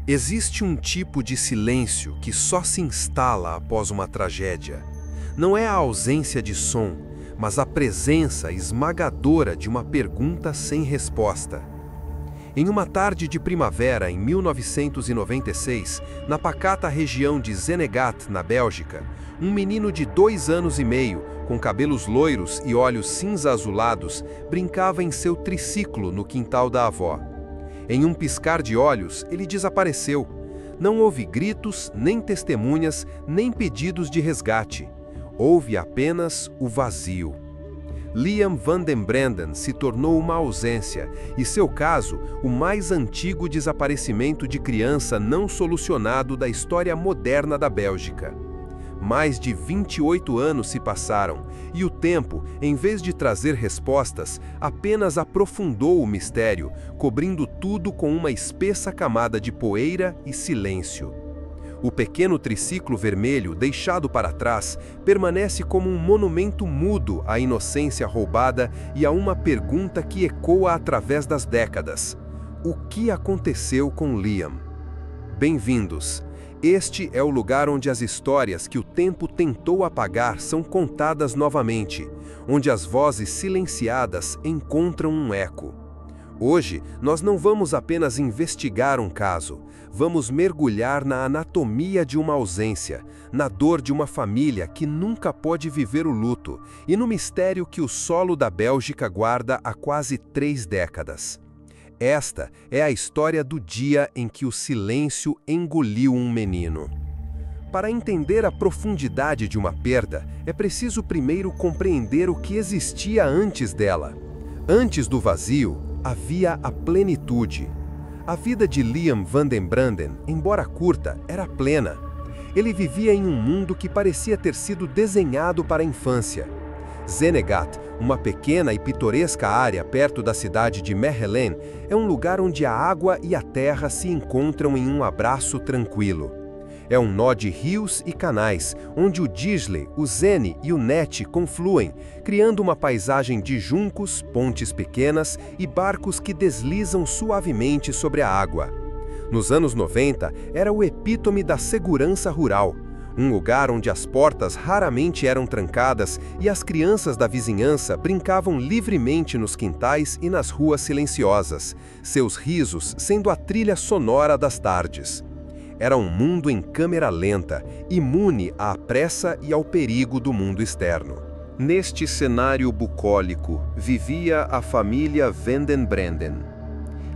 Existe um tipo de silêncio que só se instala após uma tragédia. Não é a ausência de som, mas a presença esmagadora de uma pergunta sem resposta. Em uma tarde de primavera em 1996, na pacata região de Zenegat, na Bélgica, um menino de 2 anos e meio, com cabelos loiros e olhos cinza-azulados, brincava em seu triciclo no quintal da avó. Em um piscar de olhos, ele desapareceu. Não houve gritos, nem testemunhas, nem pedidos de resgate. Houve apenas o vazio. Liam van den Branden se tornou uma ausência, e seu caso, o mais antigo desaparecimento de criança não solucionado da história moderna da Bélgica. Mais de 28 anos se passaram, e o tempo, em vez de trazer respostas, apenas aprofundou o mistério, cobrindo tudo com uma espessa camada de poeira e silêncio. O pequeno triciclo vermelho, deixado para trás, permanece como um monumento mudo à inocência roubada e a uma pergunta que ecoa através das décadas: o que aconteceu com Liam? Bem-vindos! Este é o lugar onde as histórias que o tempo tentou apagar são contadas novamente, onde as vozes silenciadas encontram um eco. Hoje, nós não vamos apenas investigar um caso, vamos mergulhar na anatomia de uma ausência, na dor de uma família que nunca pode viver o luto e no mistério que o solo da Bélgica guarda há quase 3 décadas. Esta é a história do dia em que o silêncio engoliu um menino. Para entender a profundidade de uma perda, é preciso primeiro compreender o que existia antes dela. Antes do vazio, havia a plenitude. A vida de Liam van den Branden, embora curta, era plena. Ele vivia em um mundo que parecia ter sido desenhado para a infância. Zenegat, uma pequena e pitoresca área perto da cidade de Mechelen, é um lugar onde a água e a terra se encontram em um abraço tranquilo. É um nó de rios e canais, onde o Disley, o Zene e o Net confluem, criando uma paisagem de juncos, pontes pequenas e barcos que deslizam suavemente sobre a água. Nos anos 90, era o epítome da segurança rural. Um lugar onde as portas raramente eram trancadas e as crianças da vizinhança brincavam livremente nos quintais e nas ruas silenciosas, seus risos sendo a trilha sonora das tardes. Era um mundo em câmera lenta, imune à pressa e ao perigo do mundo externo. Neste cenário bucólico, vivia a família van den Branden.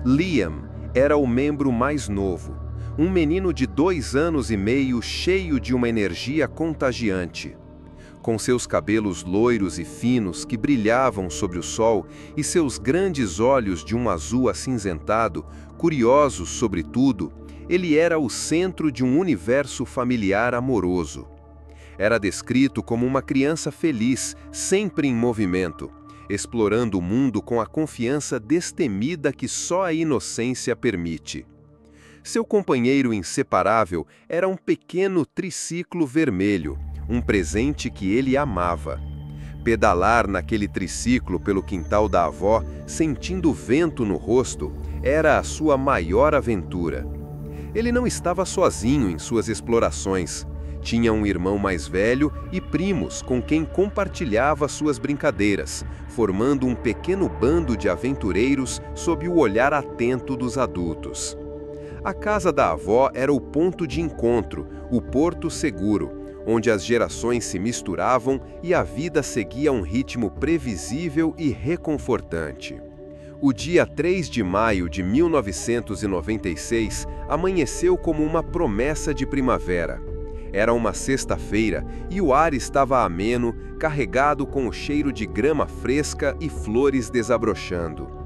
Liam era o membro mais novo. Um menino de 2 anos e meio cheio de uma energia contagiante. Com seus cabelos loiros e finos que brilhavam sobre o sol e seus grandes olhos de um azul acinzentado, curiosos sobre tudo, ele era o centro de um universo familiar amoroso. Era descrito como uma criança feliz, sempre em movimento, explorando o mundo com a confiança destemida que só a inocência permite. Seu companheiro inseparável era um pequeno triciclo vermelho, um presente que ele amava. Pedalar naquele triciclo pelo quintal da avó, sentindo o vento no rosto, era a sua maior aventura. Ele não estava sozinho em suas explorações. Tinha um irmão mais velho e primos com quem compartilhava suas brincadeiras, formando um pequeno bando de aventureiros sob o olhar atento dos adultos. A casa da avó era o ponto de encontro, o porto seguro, onde as gerações se misturavam e a vida seguia um ritmo previsível e reconfortante. O dia 3 de maio de 1996 amanheceu como uma promessa de primavera. Era uma sexta-feira e o ar estava ameno, carregado com o cheiro de grama fresca e flores desabrochando.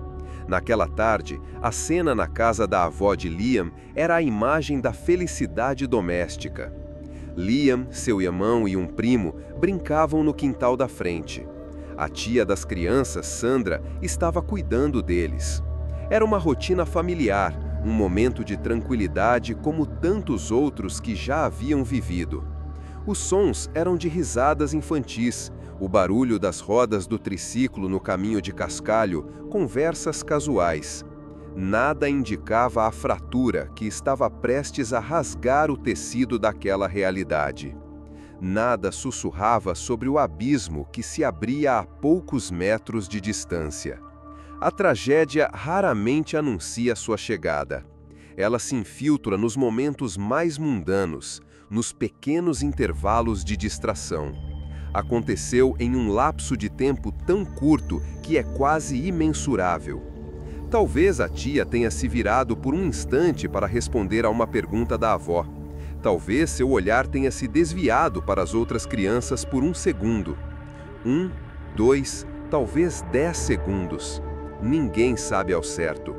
Naquela tarde, a cena na casa da avó de Liam era a imagem da felicidade doméstica. Liam, seu irmão e um primo brincavam no quintal da frente. A tia das crianças, Sandra, estava cuidando deles. Era uma rotina familiar, um momento de tranquilidade como tantos outros que já haviam vivido. Os sons eram de risadas infantis, o barulho das rodas do triciclo no caminho de cascalho, conversas casuais. Nada indicava a fratura que estava prestes a rasgar o tecido daquela realidade. Nada sussurrava sobre o abismo que se abria a poucos metros de distância. A tragédia raramente anuncia sua chegada. Ela se infiltra nos momentos mais mundanos, nos pequenos intervalos de distração. Aconteceu em um lapso de tempo tão curto que é quase imensurável. Talvez a tia tenha se virado por um instante para responder a uma pergunta da avó. Talvez seu olhar tenha se desviado para as outras crianças por um segundo. 1, 2, talvez 10 segundos. Ninguém sabe ao certo.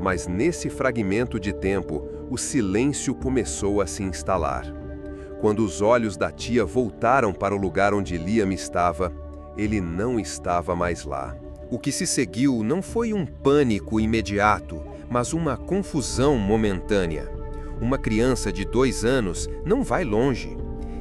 Mas nesse fragmento de tempo, o silêncio começou a se instalar. Quando os olhos da tia voltaram para o lugar onde Liam estava, ele não estava mais lá. O que se seguiu não foi um pânico imediato, mas uma confusão momentânea. Uma criança de 2 anos não vai longe.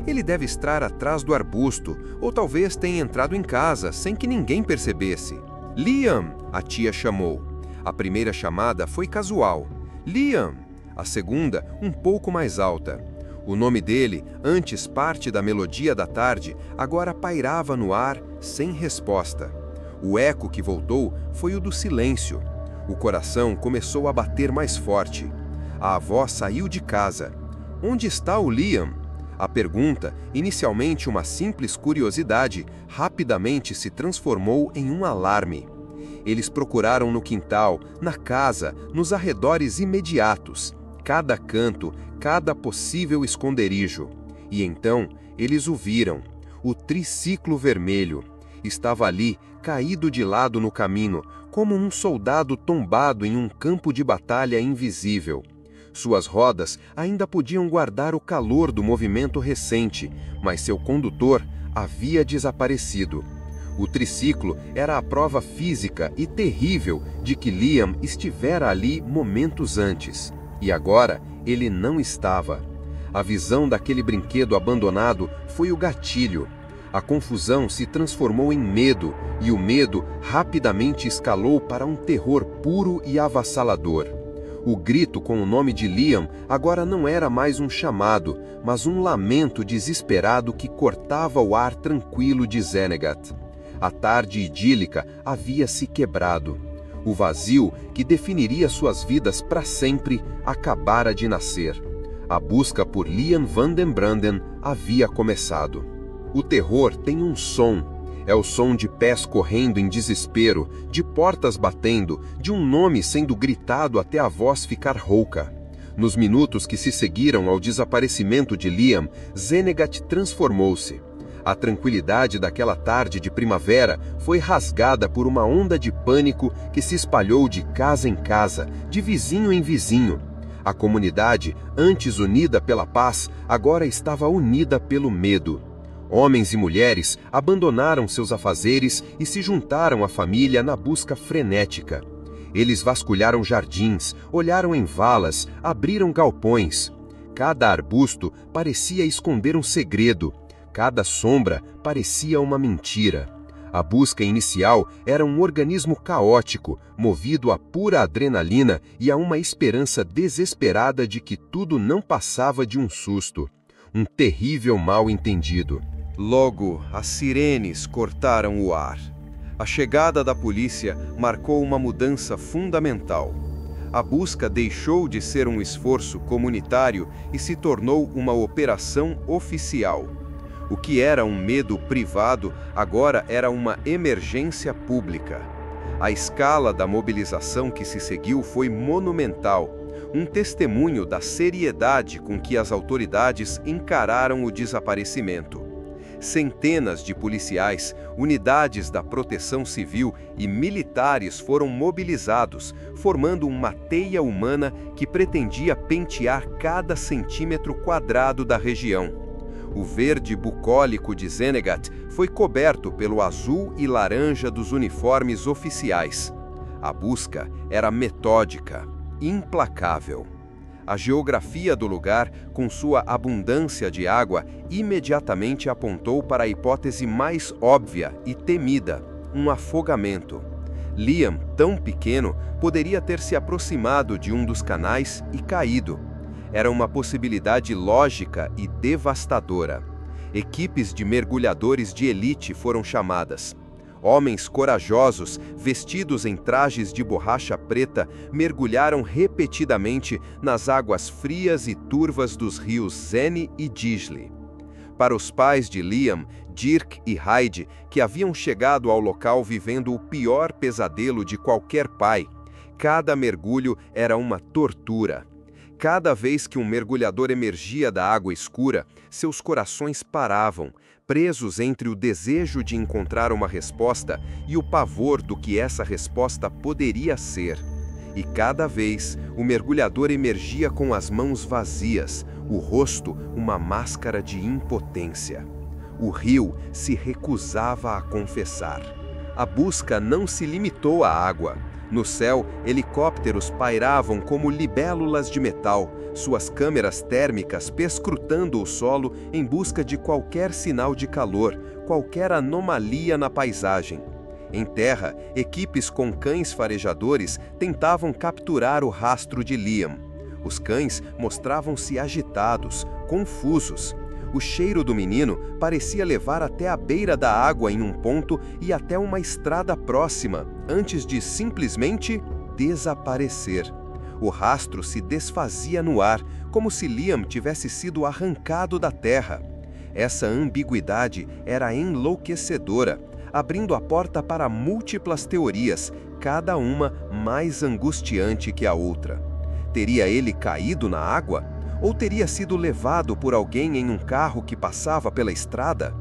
Ele deve estar atrás do arbusto, ou talvez tenha entrado em casa sem que ninguém percebesse. Liam! A tia chamou. A primeira chamada foi casual. Liam! A segunda, um pouco mais alta. O nome dele, antes parte da melodia da tarde, agora pairava no ar, sem resposta. O eco que voltou foi o do silêncio. O coração começou a bater mais forte. A avó saiu de casa. Onde está o Liam? A pergunta, inicialmente uma simples curiosidade, rapidamente se transformou em um alarme. Eles procuraram no quintal, na casa, nos arredores imediatos, cada canto, cada possível esconderijo. E então, eles o viram. O triciclo vermelho. Estava ali, caído de lado no caminho, como um soldado tombado em um campo de batalha invisível. Suas rodas ainda podiam guardar o calor do movimento recente, mas seu condutor havia desaparecido. O triciclo era a prova física e terrível de que Liam estivera ali momentos antes. E agora ele não estava. A visão daquele brinquedo abandonado foi o gatilho. A confusão se transformou em medo, e o medo rapidamente escalou para um terror puro e avassalador. O grito com o nome de Liam agora não era mais um chamado, mas um lamento desesperado que cortava o ar tranquilo de Senegat. A tarde idílica havia se quebrado. O vazio, que definiria suas vidas para sempre, acabara de nascer. A busca por Liam van den Branden havia começado. O terror tem um som. É o som de pés correndo em desespero, de portas batendo, de um nome sendo gritado até a voz ficar rouca. Nos minutos que se seguiram ao desaparecimento de Liam, Senegat transformou-se. A tranquilidade daquela tarde de primavera foi rasgada por uma onda de pânico que se espalhou de casa em casa, de vizinho em vizinho. A comunidade, antes unida pela paz, agora estava unida pelo medo. Homens e mulheres abandonaram seus afazeres e se juntaram à família na busca frenética. Eles vasculharam jardins, olharam em valas, abriram galpões. Cada arbusto parecia esconder um segredo. Cada sombra parecia uma mentira. A busca inicial era um organismo caótico, movido a pura adrenalina e a uma esperança desesperada de que tudo não passava de um susto. Um terrível mal-entendido. Logo, as sirenes cortaram o ar. A chegada da polícia marcou uma mudança fundamental. A busca deixou de ser um esforço comunitário e se tornou uma operação oficial. O que era um medo privado agora era uma emergência pública. A escala da mobilização que se seguiu foi monumental, um testemunho da seriedade com que as autoridades encararam o desaparecimento. Centenas de policiais, unidades da proteção civil e militares foram mobilizados, formando uma teia humana que pretendia pentear cada centímetro quadrado da região. O verde bucólico de Senegat foi coberto pelo azul e laranja dos uniformes oficiais. A busca era metódica, implacável. A geografia do lugar, com sua abundância de água, imediatamente apontou para a hipótese mais óbvia e temida, um afogamento. Liam, tão pequeno, poderia ter se aproximado de um dos canais e caído. Era uma possibilidade lógica e devastadora. Equipes de mergulhadores de elite foram chamadas. Homens corajosos, vestidos em trajes de borracha preta, mergulharam repetidamente nas águas frias e turvas dos rios Zene e Disley. Para os pais de Liam, Dirk e Heidi, que haviam chegado ao local vivendo o pior pesadelo de qualquer pai, cada mergulho era uma tortura. Cada vez que um mergulhador emergia da água escura, seus corações paravam, presos entre o desejo de encontrar uma resposta e o pavor do que essa resposta poderia ser. E cada vez, o mergulhador emergia com as mãos vazias, o rosto uma máscara de impotência. O rio se recusava a confessar. A busca não se limitou à água. No céu, helicópteros pairavam como libélulas de metal, suas câmeras térmicas perscrutando o solo em busca de qualquer sinal de calor, qualquer anomalia na paisagem. Em terra, equipes com cães farejadores tentavam capturar o rastro de Liam. Os cães mostravam-se agitados, confusos. O cheiro do menino parecia levar até a beira da água em um ponto e até uma estrada próxima, antes de simplesmente desaparecer. O rastro se desfazia no ar, como se Liam tivesse sido arrancado da terra. Essa ambiguidade era enlouquecedora, abrindo a porta para múltiplas teorias, cada uma mais angustiante que a outra. Teria ele caído na água? Ou teria sido levado por alguém em um carro que passava pela estrada?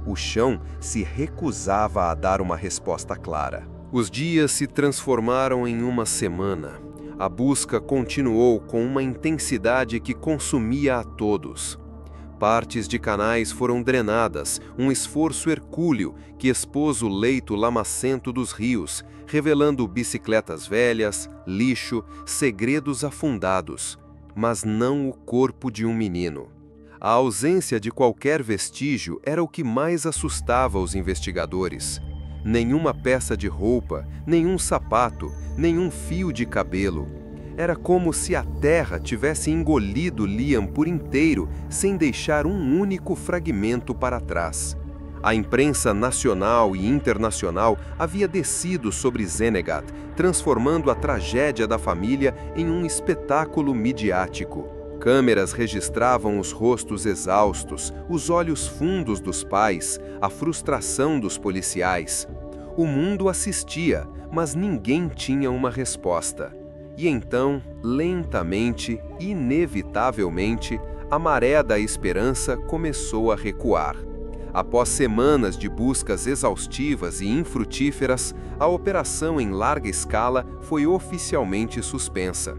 O chão se recusava a dar uma resposta clara. Os dias se transformaram em uma semana. A busca continuou com uma intensidade que consumia a todos. Partes de canais foram drenadas, um esforço hercúleo que expôs o leito lamacento dos rios, revelando bicicletas velhas, lixo, segredos afundados, mas não o corpo de um menino. A ausência de qualquer vestígio era o que mais assustava os investigadores. Nenhuma peça de roupa, nenhum sapato, nenhum fio de cabelo. Era como se a terra tivesse engolido Liam por inteiro, sem deixar um único fragmento para trás. A imprensa nacional e internacional havia descido sobre Zenegat, transformando a tragédia da família em um espetáculo midiático. Câmeras registravam os rostos exaustos, os olhos fundos dos pais, a frustração dos policiais. O mundo assistia, mas ninguém tinha uma resposta. E então, lentamente, inevitavelmente, a maré da esperança começou a recuar. Após semanas de buscas exaustivas e infrutíferas, a operação em larga escala foi oficialmente suspensa.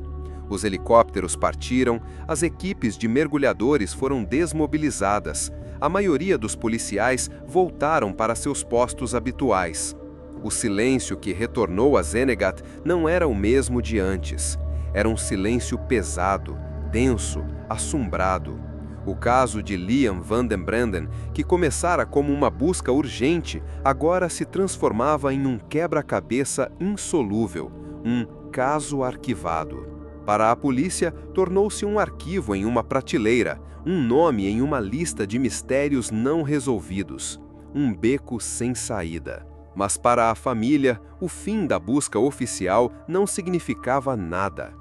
Os helicópteros partiram, as equipes de mergulhadores foram desmobilizadas, a maioria dos policiais voltaram para seus postos habituais. O silêncio que retornou a Zenegat não era o mesmo de antes. Era um silêncio pesado, denso, assombrado. O caso de Liam Van den Branden, que começara como uma busca urgente, agora se transformava em um quebra-cabeça insolúvel, um caso arquivado. Para a polícia, tornou-se um arquivo em uma prateleira, um nome em uma lista de mistérios não resolvidos, um beco sem saída. Mas para a família, o fim da busca oficial não significava nada.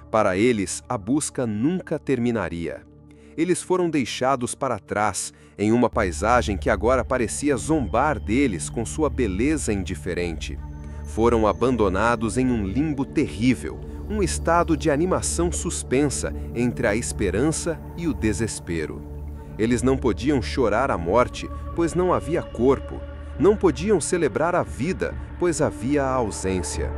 Para eles, a busca nunca terminaria. Eles foram deixados para trás, em uma paisagem que agora parecia zombar deles com sua beleza indiferente. Foram abandonados em um limbo terrível, um estado de animação suspensa entre a esperança e o desespero. Eles não podiam chorar a morte, pois não havia corpo. Não podiam celebrar a vida, pois havia a ausência.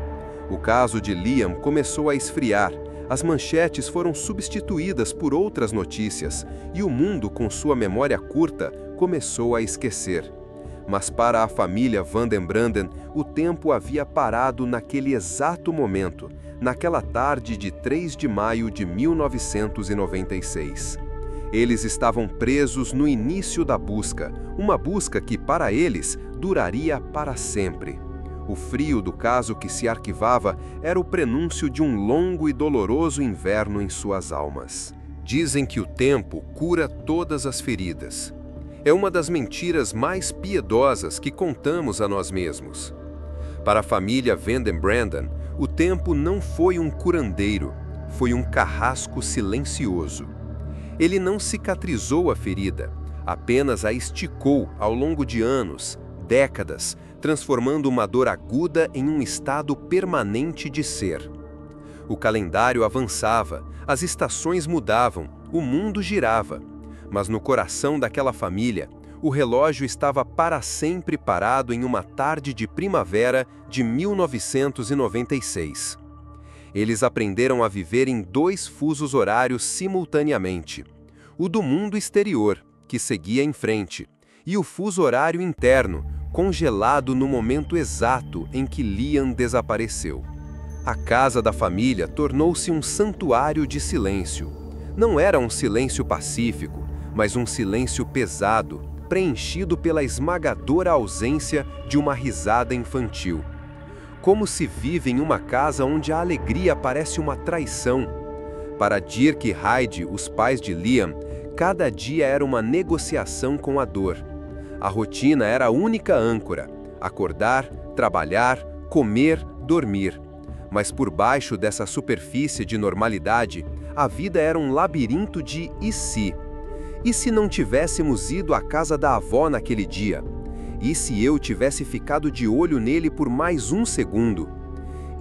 O caso de Liam começou a esfriar, as manchetes foram substituídas por outras notícias, e o mundo, com sua memória curta, começou a esquecer. Mas para a família Van den Branden, o tempo havia parado naquele exato momento, naquela tarde de 3 de maio de 1996. Eles estavam presos no início da busca, uma busca que, para eles, duraria para sempre. O frio do caso que se arquivava era o prenúncio de um longo e doloroso inverno em suas almas. Dizem que o tempo cura todas as feridas. É uma das mentiras mais piedosas que contamos a nós mesmos. Para a família Van den Branden, o tempo não foi um curandeiro, foi um carrasco silencioso. Ele não cicatrizou a ferida, apenas a esticou ao longo de anos, décadas, transformando uma dor aguda em um estado permanente de ser. O calendário avançava, as estações mudavam, o mundo girava. Mas no coração daquela família, o relógio estava para sempre parado em uma tarde de primavera de 1996. Eles aprenderam a viver em 2 fusos horários simultaneamente. O do mundo exterior, que seguia em frente, e o fuso horário interno, congelado no momento exato em que Liam desapareceu. A casa da família tornou-se um santuário de silêncio. Não era um silêncio pacífico, mas um silêncio pesado, preenchido pela esmagadora ausência de uma risada infantil. Como se vive em uma casa onde a alegria parece uma traição. Para Dirk e Heidi, os pais de Liam, cada dia era uma negociação com a dor. A rotina era a única âncora: acordar, trabalhar, comer, dormir. Mas por baixo dessa superfície de normalidade, a vida era um labirinto de e se? E se não tivéssemos ido à casa da avó naquele dia? E se eu tivesse ficado de olho nele por mais um segundo?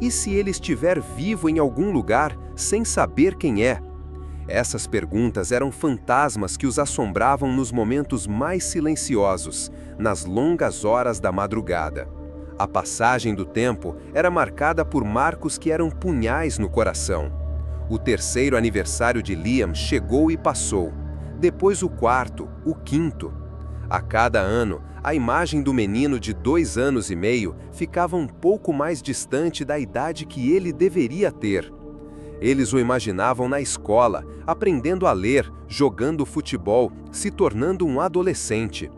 E se ele estiver vivo em algum lugar, sem saber quem é? Essas perguntas eram fantasmas que os assombravam nos momentos mais silenciosos, nas longas horas da madrugada. A passagem do tempo era marcada por marcos que eram punhais no coração. O 3º aniversário de Liam chegou e passou. Depois o 4º, o 5º. A cada ano, a imagem do menino de 2 anos e meio ficava um pouco mais distante da idade que ele deveria ter. Eles o imaginavam na escola, aprendendo a ler, jogando futebol, se tornando um adolescente.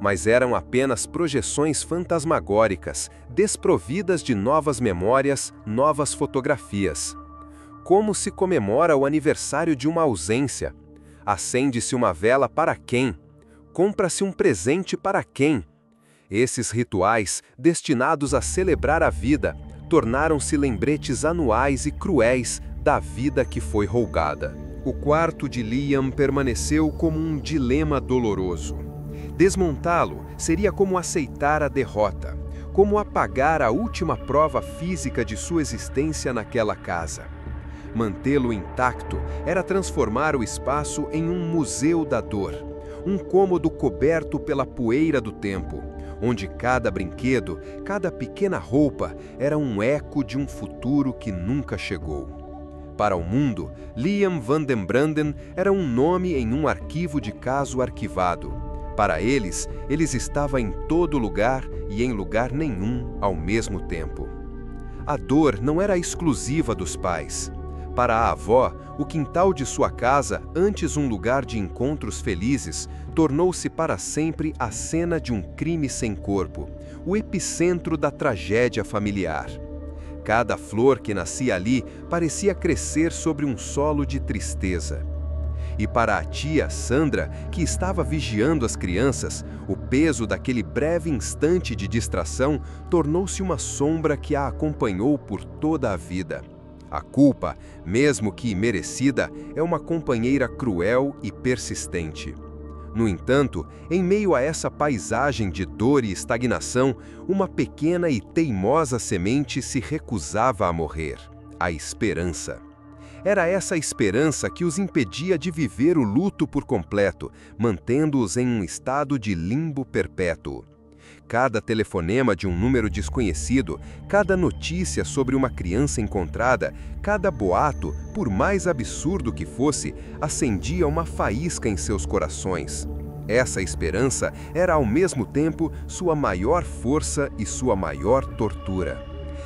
Mas eram apenas projeções fantasmagóricas, desprovidas de novas memórias, novas fotografias. Como se comemora o aniversário de uma ausência? Acende-se uma vela para quem? Compra-se um presente para quem? Esses rituais, destinados a celebrar a vida, tornaram-se lembretes anuais e cruéis da vida que foi roubada. O quarto de Liam permaneceu como um dilema doloroso. Desmontá-lo seria como aceitar a derrota, como apagar a última prova física de sua existência naquela casa. Mantê-lo intacto era transformar o espaço em um museu da dor, um cômodo coberto pela poeira do tempo, onde cada brinquedo, cada pequena roupa era um eco de um futuro que nunca chegou. Para o mundo, Liam Van den Branden era um nome em um arquivo de caso arquivado. Para eles, ele estava em todo lugar e em lugar nenhum ao mesmo tempo. A dor não era exclusiva dos pais. Para a avó, o quintal de sua casa, antes um lugar de encontros felizes, tornou-se para sempre a cena de um crime sem corpo, o epicentro da tragédia familiar. Cada flor que nascia ali parecia crescer sobre um solo de tristeza. E para a tia Sandra, que estava vigiando as crianças, o peso daquele breve instante de distração tornou-se uma sombra que a acompanhou por toda a vida. A culpa, mesmo que merecida, é uma companheira cruel e persistente. No entanto, em meio a essa paisagem de dor e estagnação, uma pequena e teimosa semente se recusava a morrer: a esperança. Era essa esperança que os impedia de viver o luto por completo, mantendo-os em um estado de limbo perpétuo. Cada telefonema de um número desconhecido, cada notícia sobre uma criança encontrada, cada boato, por mais absurdo que fosse, acendia uma faísca em seus corações. Essa esperança era ao mesmo tempo sua maior força e sua maior tortura.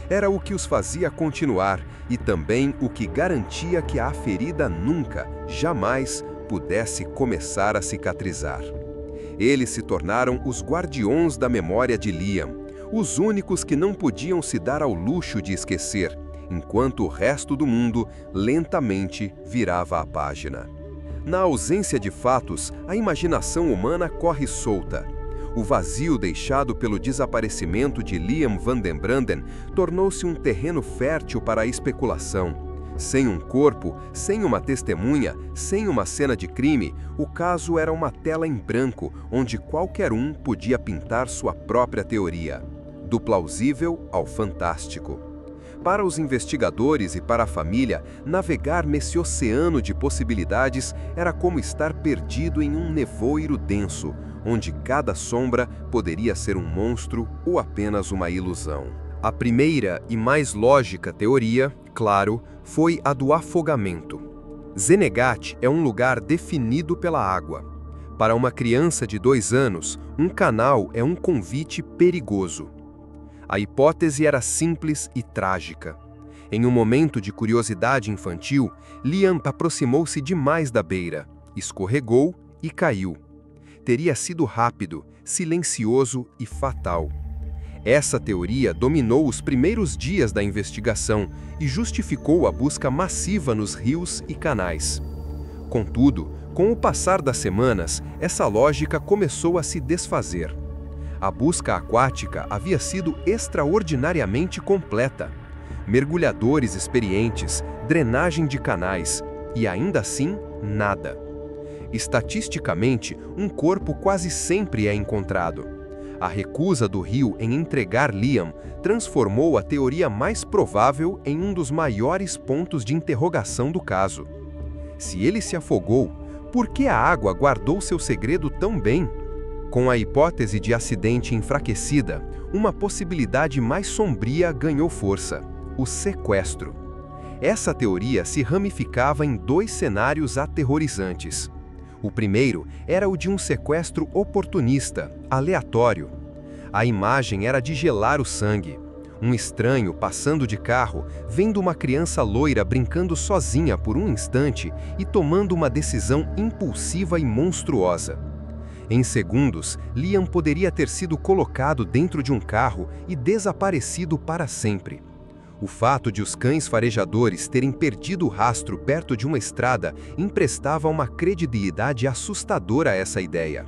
Era o que os fazia continuar e também o que garantia que a ferida nunca, jamais, pudesse começar a cicatrizar. Eles se tornaram os guardiões da memória de Liam, os únicos que não podiam se dar ao luxo de esquecer, enquanto o resto do mundo lentamente virava a página. Na ausência de fatos, a imaginação humana corre solta. O vazio deixado pelo desaparecimento de Liam van den Branden tornou-se um terreno fértil para a especulação. Sem um corpo, sem uma testemunha, sem uma cena de crime, o caso era uma tela em branco, onde qualquer um podia pintar sua própria teoria, do plausível ao fantástico. Para os investigadores e para a família, navegar nesse oceano de possibilidades era como estar perdido em um nevoeiro denso, onde cada sombra poderia ser um monstro ou apenas uma ilusão. A primeira e mais lógica teoria, claro, foi a do afogamento. Zenegate é um lugar definido pela água. Para uma criança de 2 anos, um canal é um convite perigoso. A hipótese era simples e trágica. Em um momento de curiosidade infantil, Liam aproximou-se demais da beira, escorregou e caiu. Teria sido rápido, silencioso e fatal. Essa teoria dominou os primeiros dias da investigação e justificou a busca massiva nos rios e canais. Contudo, com o passar das semanas, essa lógica começou a se desfazer. A busca aquática havia sido extraordinariamente completa. Mergulhadores experientes, drenagem de canais e, ainda assim, nada. Estatisticamente, um corpo quase sempre é encontrado. A recusa do rio em entregar Liam transformou a teoria mais provável em um dos maiores pontos de interrogação do caso. Se ele se afogou, por que a água guardou seu segredo tão bem? Com a hipótese de acidente enfraquecida, uma possibilidade mais sombria ganhou força: o sequestro. Essa teoria se ramificava em 2 cenários aterrorizantes. O primeiro era o de um sequestro oportunista, aleatório. A imagem era de gelar o sangue. Um estranho passando de carro, vendo uma criança loira brincando sozinha por um instante e tomando uma decisão impulsiva e monstruosa. Em segundos, Liam poderia ter sido colocado dentro de um carro e desaparecido para sempre. O fato de os cães farejadores terem perdido o rastro perto de uma estrada emprestava uma credibilidade assustadora a essa ideia.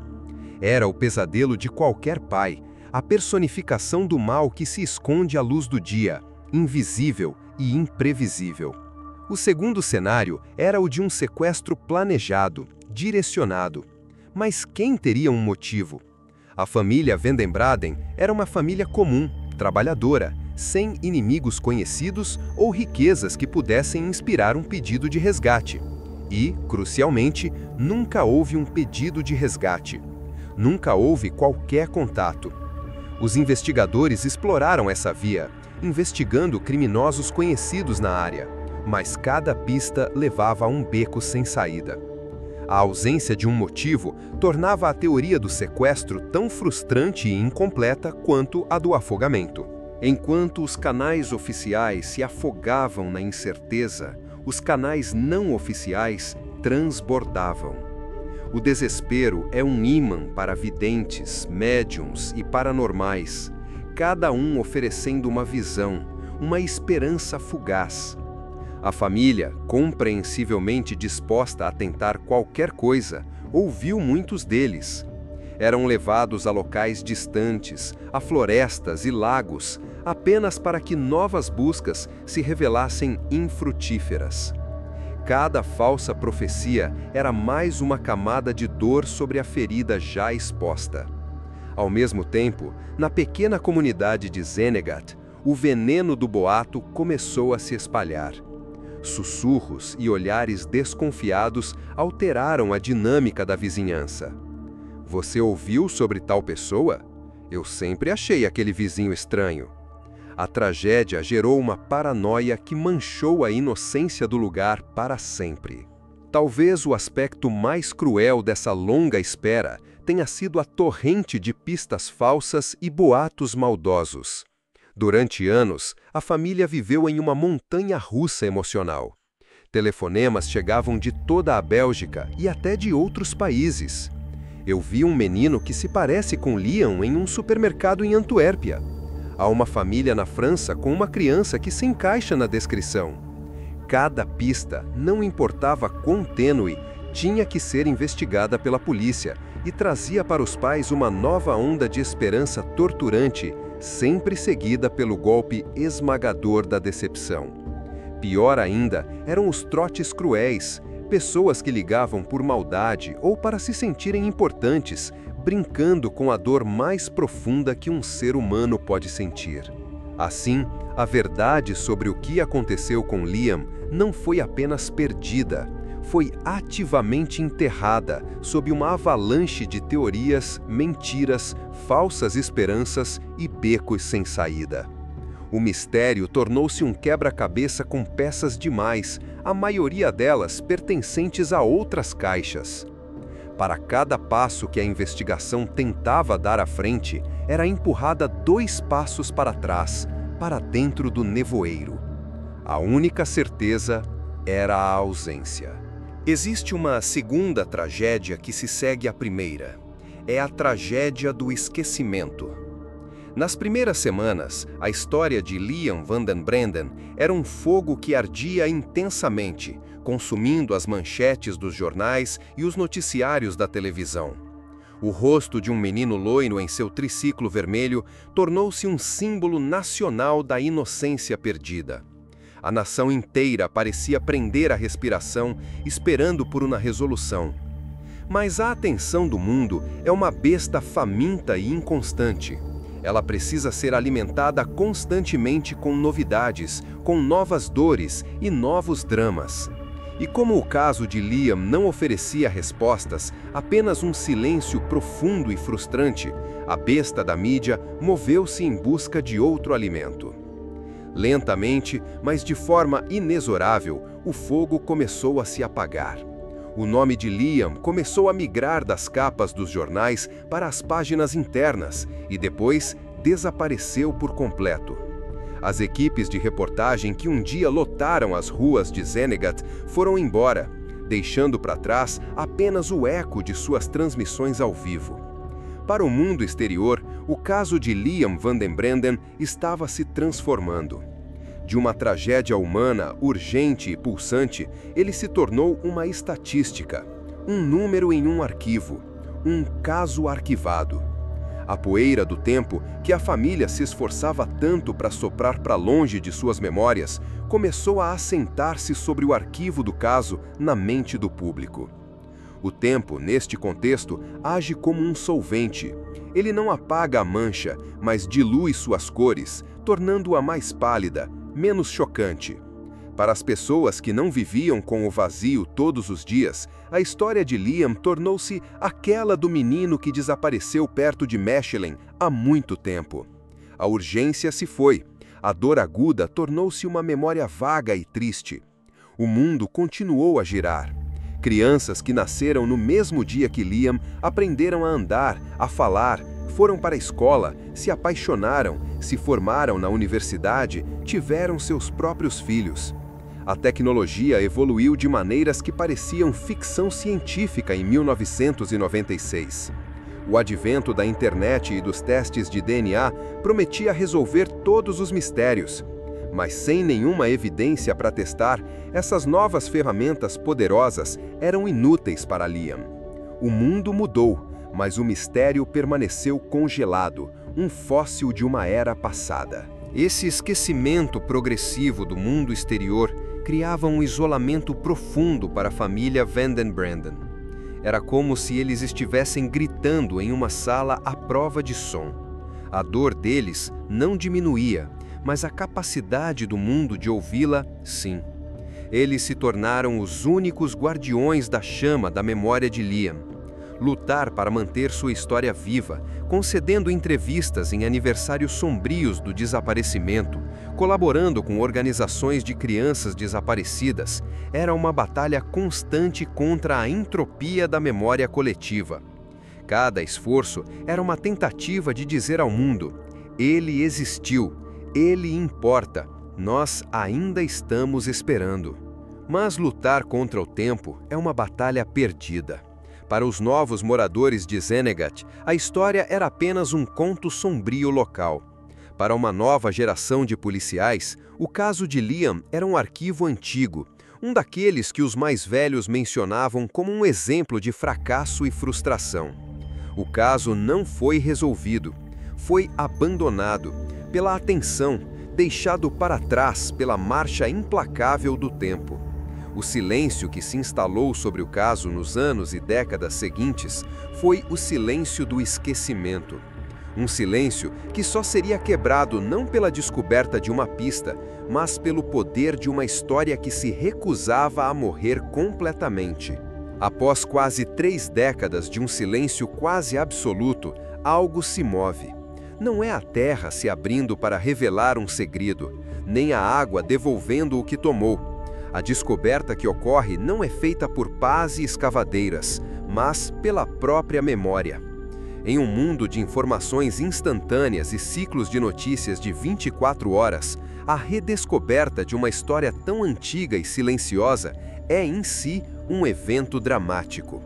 Era o pesadelo de qualquer pai, a personificação do mal que se esconde à luz do dia, invisível e imprevisível. O segundo cenário era o de um sequestro planejado, direcionado. Mas quem teria um motivo? A família van den Branden era uma família comum, trabalhadora, sem inimigos conhecidos ou riquezas que pudessem inspirar um pedido de resgate. E, crucialmente, nunca houve um pedido de resgate. Nunca houve qualquer contato. Os investigadores exploraram essa via, investigando criminosos conhecidos na área, mas cada pista levava a um beco sem saída. A ausência de um motivo tornava a teoria do sequestro tão frustrante e incompleta quanto a do afogamento. Enquanto os canais oficiais se afogavam na incerteza, os canais não oficiais transbordavam. O desespero é um ímã para videntes, médiums e paranormais, cada um oferecendo uma visão, uma esperança fugaz. A família, compreensivelmente disposta a tentar qualquer coisa, ouviu muitos deles. Eram levados a locais distantes, a florestas e lagos, apenas para que novas buscas se revelassem infrutíferas. Cada falsa profecia era mais uma camada de dor sobre a ferida já exposta. Ao mesmo tempo, na pequena comunidade de Zenegate, o veneno do boato começou a se espalhar. Sussurros e olhares desconfiados alteraram a dinâmica da vizinhança. Você ouviu sobre tal pessoa? Eu sempre achei aquele vizinho estranho. A tragédia gerou uma paranoia que manchou a inocência do lugar para sempre. Talvez o aspecto mais cruel dessa longa espera tenha sido a torrente de pistas falsas e boatos maldosos. Durante anos, a família viveu em uma montanha-russa emocional. Telefonemas chegavam de toda a Bélgica e até de outros países. Eu vi um menino que se parece com Liam em um supermercado em Antuérpia. Há uma família na França com uma criança que se encaixa na descrição. Cada pista, não importava quão tênue, tinha que ser investigada pela polícia e trazia para os pais uma nova onda de esperança torturante, sempre seguida pelo golpe esmagador da decepção. Pior ainda, eram os trotes cruéis, pessoas que ligavam por maldade ou para se sentirem importantes, brincando com a dor mais profunda que um ser humano pode sentir. Assim, a verdade sobre o que aconteceu com Liam não foi apenas perdida, foi ativamente enterrada sob uma avalanche de teorias, mentiras, falsas esperanças e becos sem saída. O mistério tornou-se um quebra-cabeça com peças demais, a maioria delas pertencentes a outras caixas. Para cada passo que a investigação tentava dar à frente, era empurrada 2 passos para trás, para dentro do nevoeiro. A única certeza era a ausência. Existe uma segunda tragédia que se segue à primeira. É a tragédia do esquecimento. Nas primeiras semanas, a história de Liam Van den Branden era um fogo que ardia intensamente, consumindo as manchetes dos jornais e os noticiários da televisão. O rosto de um menino loiro em seu triciclo vermelho tornou-se um símbolo nacional da inocência perdida. A nação inteira parecia prender a respiração, esperando por uma resolução. Mas a atenção do mundo é uma besta faminta e inconstante. Ela precisa ser alimentada constantemente com novidades, com novas dores e novos dramas. E como o caso de Liam não oferecia respostas, apenas um silêncio profundo e frustrante, a besta da mídia moveu-se em busca de outro alimento. Lentamente, mas de forma inexorável, o fogo começou a se apagar. O nome de Liam começou a migrar das capas dos jornais para as páginas internas e depois desapareceu por completo. As equipes de reportagem que um dia lotaram as ruas de Zennegate foram embora, deixando para trás apenas o eco de suas transmissões ao vivo. Para o mundo exterior, o caso de Liam Van den Branden estava se transformando. De uma tragédia humana urgente e pulsante, ele se tornou uma estatística, um número em um arquivo, um caso arquivado. A poeira do tempo, que a família se esforçava tanto para soprar para longe de suas memórias, começou a assentar-se sobre o arquivo do caso na mente do público. O tempo, neste contexto, age como um solvente. Ele não apaga a mancha, mas dilui suas cores, tornando-a mais pálida, menos chocante. Para as pessoas que não viviam com o vazio todos os dias, a história de Liam tornou-se aquela do menino que desapareceu perto de Mechelen há muito tempo. A urgência se foi. A dor aguda tornou-se uma memória vaga e triste. O mundo continuou a girar. Crianças que nasceram no mesmo dia que Liam aprenderam a andar, a falar, foram para a escola, se apaixonaram, se formaram na universidade, tiveram seus próprios filhos. A tecnologia evoluiu de maneiras que pareciam ficção científica em 1996. O advento da internet e dos testes de DNA prometia resolver todos os mistérios. Mas sem nenhuma evidência para testar, essas novas ferramentas poderosas eram inúteis para Liam. O mundo mudou, mas o mistério permaneceu congelado, um fóssil de uma era passada. Esse esquecimento progressivo do mundo exterior criava um isolamento profundo para a família Van den Branden. Era como se eles estivessem gritando em uma sala à prova de som. A dor deles não diminuía, mas a capacidade do mundo de ouvi-la, sim. Eles se tornaram os únicos guardiões da chama da memória de Liam. Lutar para manter sua história viva, concedendo entrevistas em aniversários sombrios do desaparecimento, colaborando com organizações de crianças desaparecidas, era uma batalha constante contra a entropia da memória coletiva. Cada esforço era uma tentativa de dizer ao mundo: ele existiu, ele importa, nós ainda estamos esperando. Mas lutar contra o tempo é uma batalha perdida. Para os novos moradores de Zennegate, a história era apenas um conto sombrio local. Para uma nova geração de policiais, o caso de Liam era um arquivo antigo, um daqueles que os mais velhos mencionavam como um exemplo de fracasso e frustração. O caso não foi resolvido, foi abandonado pela atenção, deixado para trás pela marcha implacável do tempo. O silêncio que se instalou sobre o caso nos anos e décadas seguintes foi o silêncio do esquecimento. Um silêncio que só seria quebrado não pela descoberta de uma pista, mas pelo poder de uma história que se recusava a morrer completamente. Após quase 3 décadas de um silêncio quase absoluto, algo se move. Não é a terra se abrindo para revelar um segredo, nem a água devolvendo o que tomou. A descoberta que ocorre não é feita por pás e escavadeiras, mas pela própria memória. Em um mundo de informações instantâneas e ciclos de notícias de 24 horas, a redescoberta de uma história tão antiga e silenciosa é em si um evento dramático.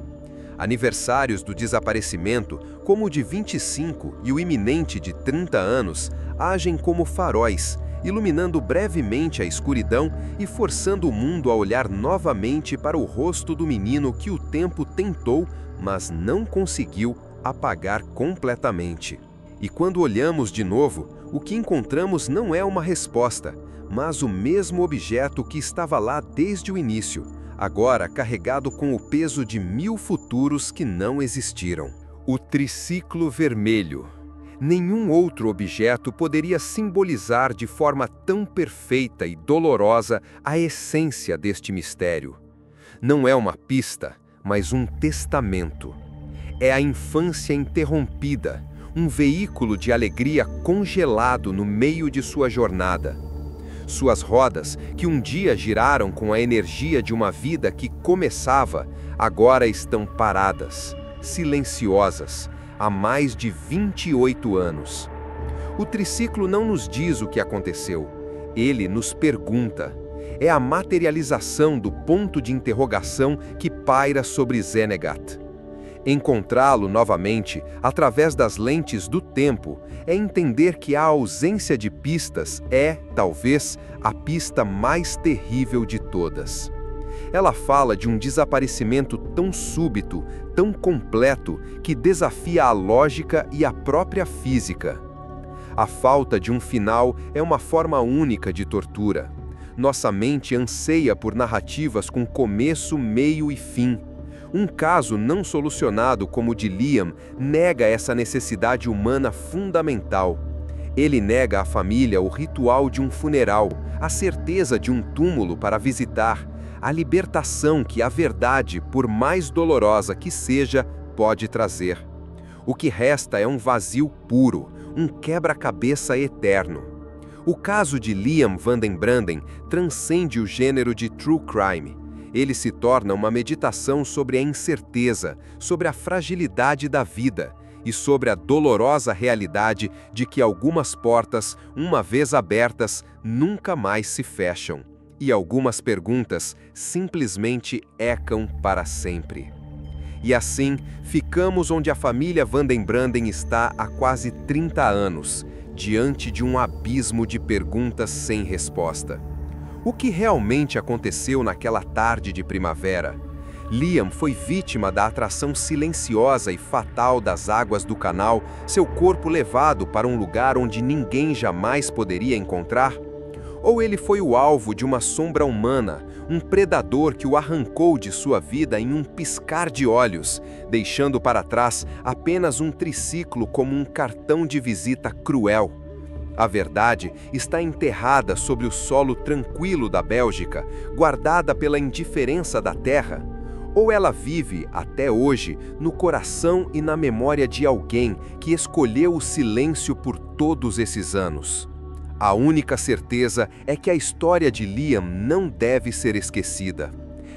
Aniversários do desaparecimento, como o de 25 e o iminente de 30 anos, agem como faróis, iluminando brevemente a escuridão e forçando o mundo a olhar novamente para o rosto do menino que o tempo tentou, mas não conseguiu apagar completamente. E quando olhamos de novo, o que encontramos não é uma resposta, mas o mesmo objeto que estava lá desde o início, agora carregado com o peso de 1000 futuros que não existiram. O triciclo vermelho. Nenhum outro objeto poderia simbolizar de forma tão perfeita e dolorosa a essência deste mistério. Não é uma pista, mas um testamento. É a infância interrompida, um veículo de alegria congelado no meio de sua jornada. Suas rodas, que um dia giraram com a energia de uma vida que começava, agora estão paradas, silenciosas, há mais de 28 anos. O triciclo não nos diz o que aconteceu, ele nos pergunta. É a materialização do ponto de interrogação que paira sobre Xenegat. Encontrá-lo novamente, através das lentes do tempo, é entender que a ausência de pistas é, talvez, a pista mais terrível de todas. Ela fala de um desaparecimento tão súbito, tão completo, que desafia a lógica e a própria física. A falta de um final é uma forma única de tortura. Nossa mente anseia por narrativas com começo, meio e fim. Um caso não solucionado como o de Liam nega essa necessidade humana fundamental. Ele nega à família o ritual de um funeral, a certeza de um túmulo para visitar, a libertação que a verdade, por mais dolorosa que seja, pode trazer. O que resta é um vazio puro, um quebra-cabeça eterno. O caso de Liam Van den Branden transcende o gênero de true crime. Ele se torna uma meditação sobre a incerteza, sobre a fragilidade da vida e sobre a dolorosa realidade de que algumas portas, uma vez abertas, nunca mais se fecham, e algumas perguntas simplesmente ecam para sempre. E assim, ficamos onde a família Van den Branden está há quase 30 anos, diante de um abismo de perguntas sem resposta. O que realmente aconteceu naquela tarde de primavera? Liam foi vítima da atração silenciosa e fatal das águas do canal, seu corpo levado para um lugar onde ninguém jamais poderia encontrar? Ou ele foi o alvo de uma sombra humana, um predador que o arrancou de sua vida em um piscar de olhos, deixando para trás apenas um triciclo como um cartão de visita cruel? A verdade está enterrada sobre o solo tranquilo da Bélgica, guardada pela indiferença da terra? Ou ela vive, até hoje, no coração e na memória de alguém que escolheu o silêncio por todos esses anos? A única certeza é que a história de Liam não deve ser esquecida.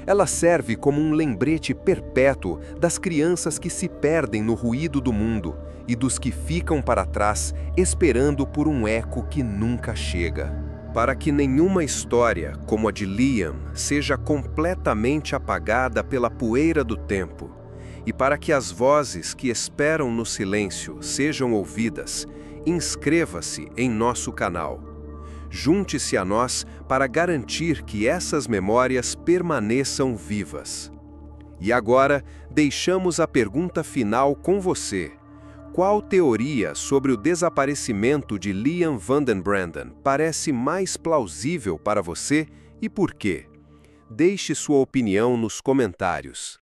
Ela serve como um lembrete perpétuo das crianças que se perdem no ruído do mundo e dos que ficam para trás esperando por um eco que nunca chega. Para que nenhuma história, como a de Liam, seja completamente apagada pela poeira do tempo, e para que as vozes que esperam no silêncio sejam ouvidas, inscreva-se em nosso canal. Junte-se a nós para garantir que essas memórias permaneçam vivas. E agora, deixamos a pergunta final com você. Qual teoria sobre o desaparecimento de Liam Van den Branden parece mais plausível para você e por quê? Deixe sua opinião nos comentários.